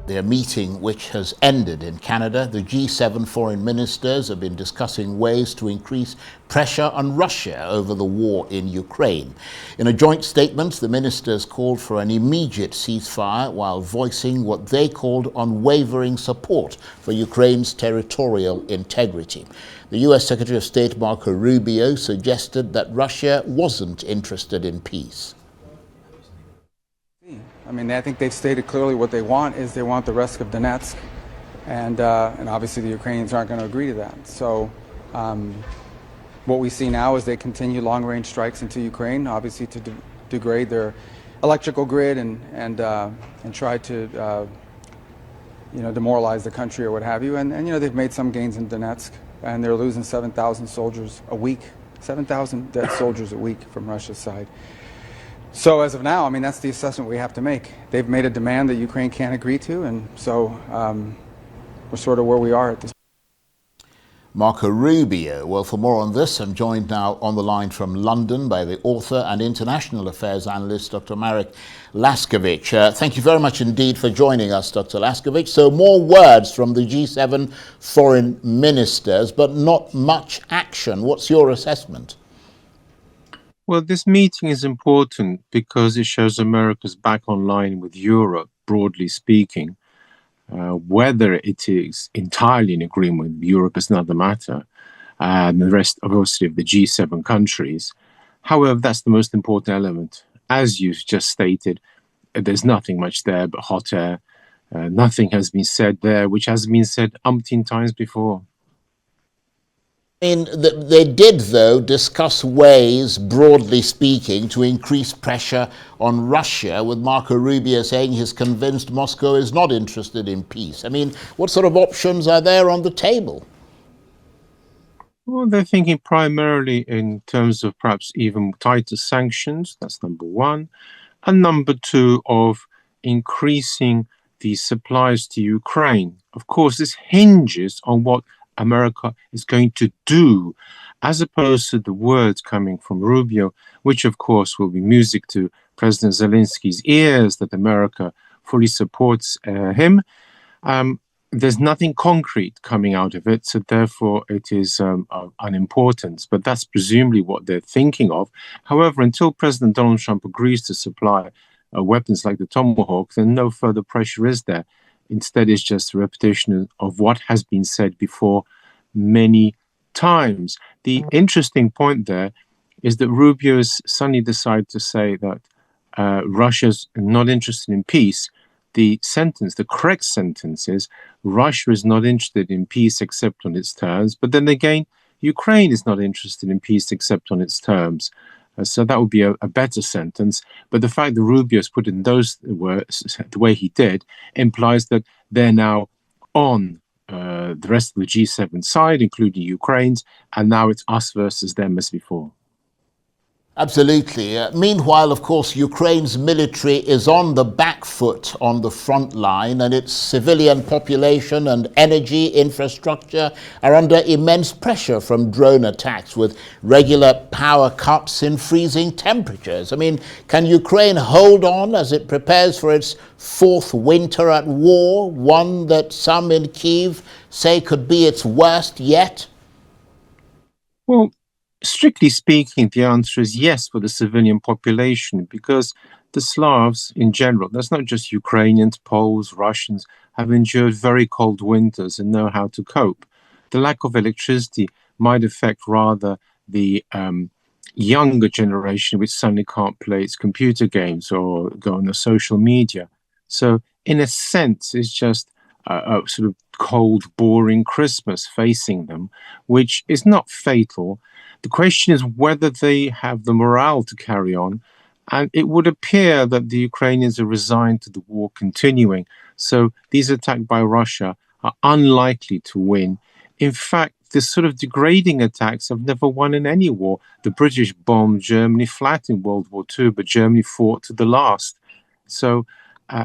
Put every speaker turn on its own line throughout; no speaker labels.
Their meeting, which has ended in Canada, the G7 foreign ministers have been discussing ways to increase pressure on Russia over the war in Ukraine. In a joint statement, the ministers called for an immediate ceasefire while voicing what they called unwavering support for Ukraine's territorial integrity. The US Secretary of State Marco Rubio suggested that Russia wasn't interested in peace.
I mean, I think they've stated clearly what they want is they want the rest of Donetsk, and obviously the Ukrainians aren't going to agree to that. So what we see now is they continue long-range strikes into Ukraine, obviously to degrade their electrical grid and try to demoralize the country or what have you. And they've made some gains in Donetsk, and they're losing 7,000 soldiers a week, 7,000 dead soldiers a week from Russia's side. So as of now, I mean, that's the assessment we have to make. They've made a demand that Ukraine can't agree to, and so we're sort of where we are at this point.
Marco Rubio. Well, for more on this, I'm joined now on the line from London by the author and international affairs analyst, Dr. Marek Laskiewicz. Thank you very much indeed for joining us, Dr. Laskiewicz. So more words from the G7 foreign ministers, but not much action. What's your assessment?
Well, this meeting is important because it shows America's back online with Europe, broadly speaking. Whether it is entirely in agreement with Europe is another matter, and the rest, obviously, of the G7 countries. However, that's the most important element. As you've just stated, there's nothing much there but hot air. Nothing has been said there, which has been said umpteen times before.
I mean, they did, though, discuss ways, broadly speaking, to increase pressure on Russia, with Marco Rubio saying he's convinced Moscow is not interested in peace. I mean, what sort of options are there on the table?
Well, they're thinking primarily in terms of perhaps even tighter sanctions. That's number one. And number two, of increasing the supplies to Ukraine. Of course, this hinges on what America is going to do, as opposed to the words coming from Rubio, which of course will be music to President Zelensky's ears, that America fully supports him. There's nothing concrete coming out of it, so therefore it is of unimportance, but that's presumably what they're thinking of. However, until President Donald Trump agrees to supply weapons like the Tomahawk, then no further pressure is there. Instead, it's just a repetition of what has been said before many times. The interesting point there is that Rubio has suddenly decided to say that Russia's not interested in peace. The correct sentence is, Russia is not interested in peace except on its terms. But then again, Ukraine is not interested in peace except on its terms. So that would be a better sentence. But the fact that Rubio has put in those words the way he did implies that they're now on the rest of the G7 side, including Ukraine's, and now it's us versus them as before.
Absolutely. Meanwhile, of course, Ukraine's military is on the back foot on the front line, and its civilian population and energy infrastructure are under immense pressure from drone attacks, with regular power cuts in freezing temperatures. I mean, can Ukraine hold on as it prepares for its fourth winter at war, one that some in Kyiv say could be its worst yet?
Well, strictly speaking, the answer is yes for the civilian population, because the Slavs in general, that's not just Ukrainians, Poles, Russians, have endured very cold winters and know how to cope. The lack of electricity might affect rather the younger generation, which suddenly can't play its computer games or go on the social media. So in a sense, it's just a sort of cold, boring Christmas facing them, which is not fatal. The question is whether they have the morale to carry on. And it would appear that the Ukrainians are resigned to the war continuing. So these attacks by Russia are unlikely to win. In fact, this sort of degrading attacks have never won in any war. The British bombed Germany flat in World War II, but Germany fought to the last. So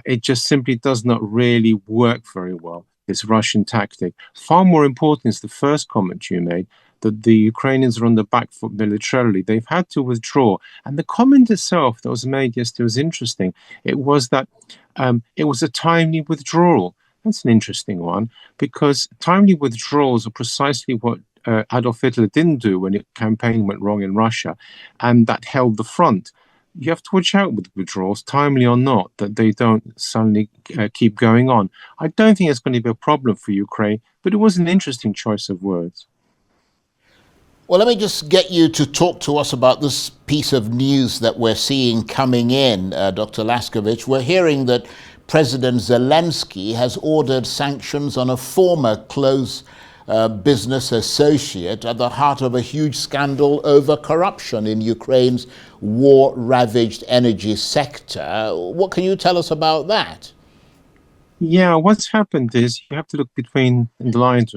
it just simply does not really work very well, this Russian tactic. Far more important is the first comment you made, that the Ukrainians are on the back foot militarily. They've had to withdraw. And the comment itself that was made yesterday was interesting. It was that it was a timely withdrawal. That's an interesting one, because timely withdrawals are precisely what Adolf Hitler didn't do when the campaign went wrong in Russia, and that held the front. You have to watch out with withdrawals, timely or not, that they don't suddenly keep going on. I don't think it's going to be a problem for Ukraine, but it was an interesting choice of words.
Well, let me just get you to talk to us about this piece of news that we're seeing coming in, Dr. Laskiewicz. We're hearing that President Zelensky has ordered sanctions on a former close business associate at the heart of a huge scandal over corruption in Ukraine's war-ravaged energy sector. What can you tell us about that?
Yeah, what's happened is you have to look between the lines.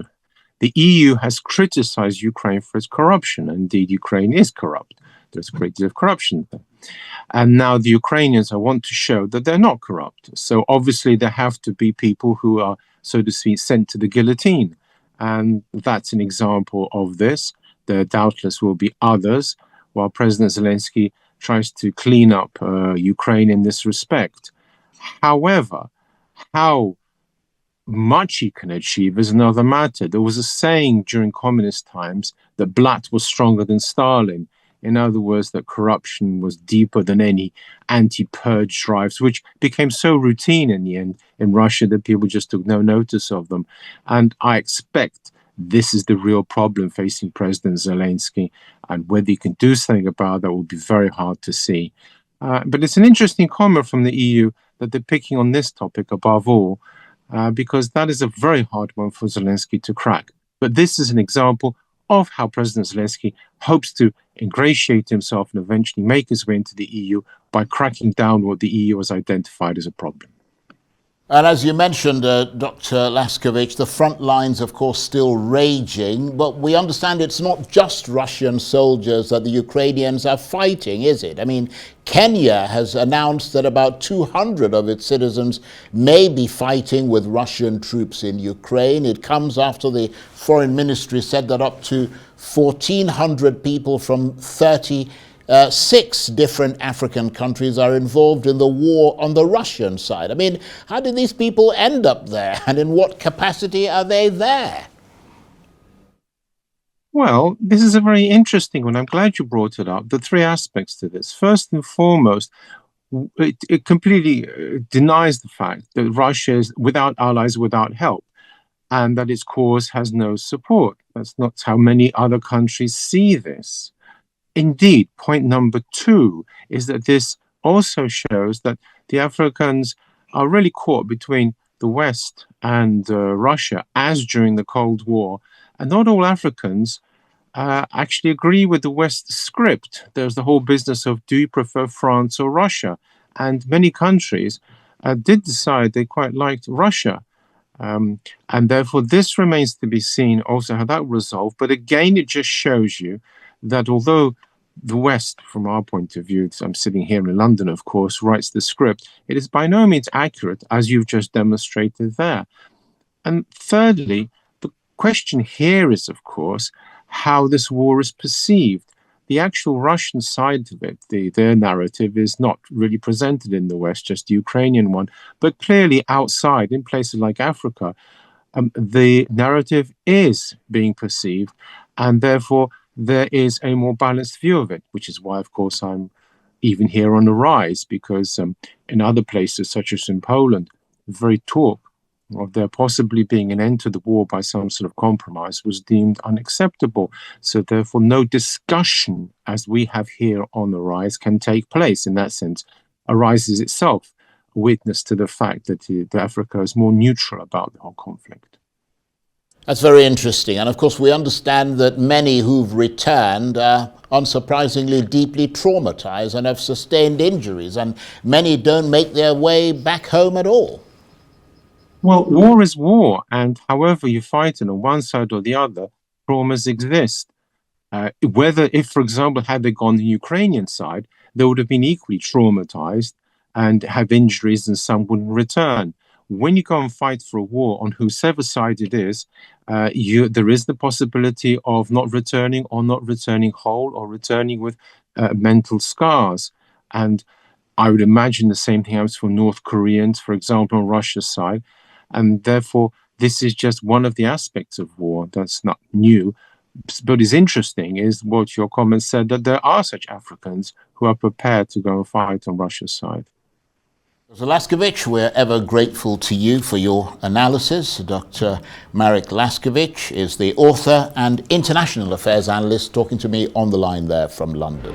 The EU has criticized Ukraine for its corruption. Indeed, Ukraine is corrupt. There's a great deal of corruption there. And now the Ukrainians want to show that they're not corrupt. So obviously there have to be people who are, so to speak, sent to the guillotine. And that's an example of this. There doubtless will be others, while President Zelensky tries to clean up Ukraine in this respect. However, how much he can achieve is another matter. There was a saying during communist times that Blatt was stronger than Stalin. In other words, that corruption was deeper than any anti-purge drives, which became so routine in the end in Russia that people just took no notice of them. And I expect this is the real problem facing President Zelensky, and whether he can do something about that will be very hard to see. But it's an interesting comment from the EU that they're picking on this topic above all, because that is a very hard one for Zelensky to crack. But this is an example of how President Zelensky hopes to ingratiate himself and eventually make his way into the EU by cracking down what the EU has identified as a problem.
And as you mentioned, Dr. Laskiewicz, the front lines, of course, still raging, but we understand it's not just Russian soldiers that the Ukrainians are fighting, is it? I mean, Kenya has announced that about 200 of its citizens may be fighting with Russian troops in Ukraine. It comes after the foreign ministry said that up to 1,400 people from 36 different African countries are involved in the war on the Russian side. I mean, how did these people end up there, and in what capacity are they there?
Well, this is a very interesting one. I'm glad you brought it up. The three aspects to this. First and foremost, it completely denies the fact that Russia is without allies, without help, and that its cause has no support. That's not how many other countries see this. Indeed, point number two is that this also shows that the Africans are really caught between the West and Russia, as during the Cold War. And not all Africans actually agree with the West script. There's the whole business of, do you prefer France or Russia? And many countries did decide they quite liked Russia. And therefore, this remains to be seen also how that will resolve. But again, it just shows you that although the West, from our point of view, I'm sitting here in London, of course, writes the script, it is by no means accurate, as you've just demonstrated there. And thirdly, the question here is, of course, how this war is perceived. The actual Russian side of it, their narrative, is not really presented in the West, just the Ukrainian one, but clearly outside, in places like Africa, the narrative is being perceived, and therefore there is a more balanced view of it, which is why, of course, I'm even here on the rise, because in other places, such as in Poland, the very talk of there possibly being an end to the war by some sort of compromise was deemed unacceptable. So therefore, no discussion, as we have here on the rise, can take place. In that sense, Arise is itself a witness to the fact that Africa is more neutral about the whole conflict.
That's very interesting. And of course, we understand that many who've returned are unsurprisingly deeply traumatized and have sustained injuries, and many don't make their way back home at all.
Well, war is war, and however you fight it on one side or the other, traumas exist. If, for example, had they gone the Ukrainian side, they would have been equally traumatized and have injuries, and some wouldn't return. when you go and fight for a war on whosever side it is, there is the possibility of not returning or not returning whole or returning with mental scars. And I would imagine the same thing happens for North Koreans, for example, on Russia's side. And therefore, this is just one of the aspects of war that's not new. What is interesting is what your comment said, that there are such Africans who are prepared to go and fight on Russia's side.
Dr. Laskiewicz, we're ever grateful to you for your analysis. Dr. Marek Laskiewicz is the author and international affairs analyst talking to me on the line there from London.